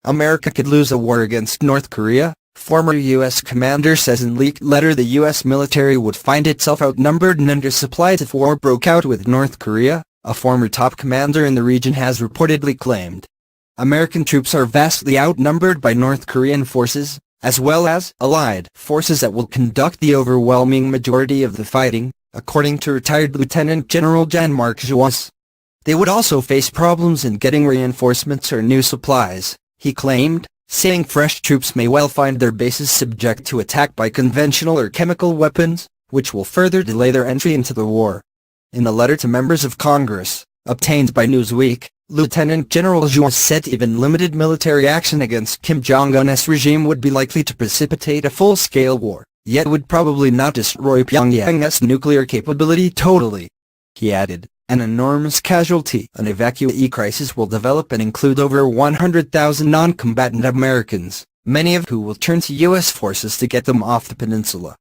America could lose a war against North Korea, former U.S. commander says in leaked letter. The U.S. military would find itself outnumbered and undersupplied if war broke out with North Korea, a former top commander in the region has reportedly claimed. American troops are vastly outnumbered by North Korean forces, as well as allied forces that will conduct the overwhelming majority of the fighting, according to retired Lieutenant General Jean-Marc Jouas. They would also face problems in getting reinforcements or new supplies, he claimed, saying fresh troops may well find their bases subject to attack by conventional or chemical weapons, which will further delay their entry into the war. In a letter to members of Congress, obtained by Newsweek, Lieutenant General Jouas said even limited military action against Kim Jong-un's regime would be likely to precipitate a full-scale war, yet would probably not destroy Pyongyang's nuclear capability totally. He added, an enormous casualty and evacuee crisis will develop and include over 100,000 non-combatant Americans, many of who will turn to U.S. forces to get them off the peninsula.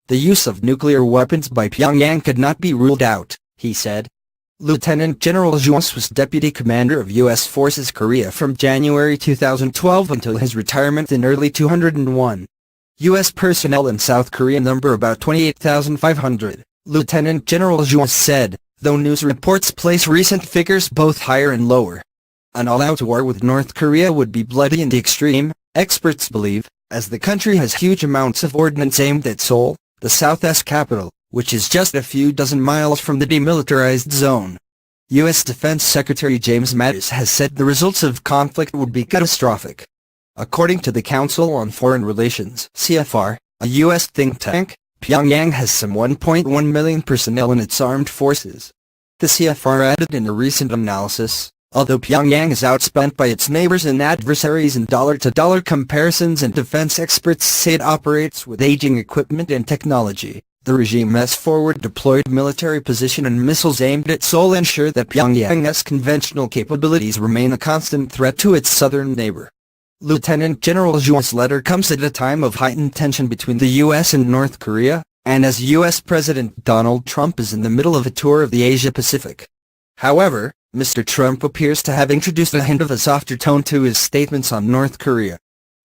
The use of nuclear weapons by Pyongyang could not be ruled out, he said. Lieutenant General Jouas was deputy commander of U.S. Forces Korea from January 2012 until his retirement in early 2001. U.S. personnel in South Korea number about 28,500, Lieutenant General Jouas said, though news reports place recent figures both higher and lower. An all-out war with North Korea would be bloody in the extreme, experts believe, as the country has huge amounts of ordnance aimed at Seoul, the South's capital, which is just a few dozen miles from the demilitarized zone. U.S. Defense Secretary James Mattis has said the results of conflict would be catastrophic. According to the Council on Foreign Relations (CFR), a U.S. think tank, Pyongyang has some 1.1 million personnel in its armed forces. The CFR added in a recent analysis, although Pyongyang is outspent by its neighbors and adversaries in dollar-to-dollar comparisons and defense experts say it operates with aging equipment and technology, the regime's forward-deployed military position and missiles aimed at Seoul ensure that Pyongyang's conventional capabilities remain a constant threat to its southern neighbor. Lieutenant General Jouas' letter comes at a time of heightened tension between the U.S. and North Korea, and as U.S. President Donald Trump is in the middle of a tour of the Asia-Pacific. However, Mr. Trump appears to have introduced a hint of a softer tone to his statements on North Korea.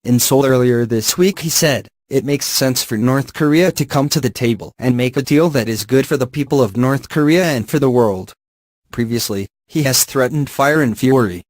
In Seoul earlier this week he said, it makes sense for North Korea to come to the table and make a deal that is good for the people of North Korea and for the world. Previously, he has threatened fire and fury.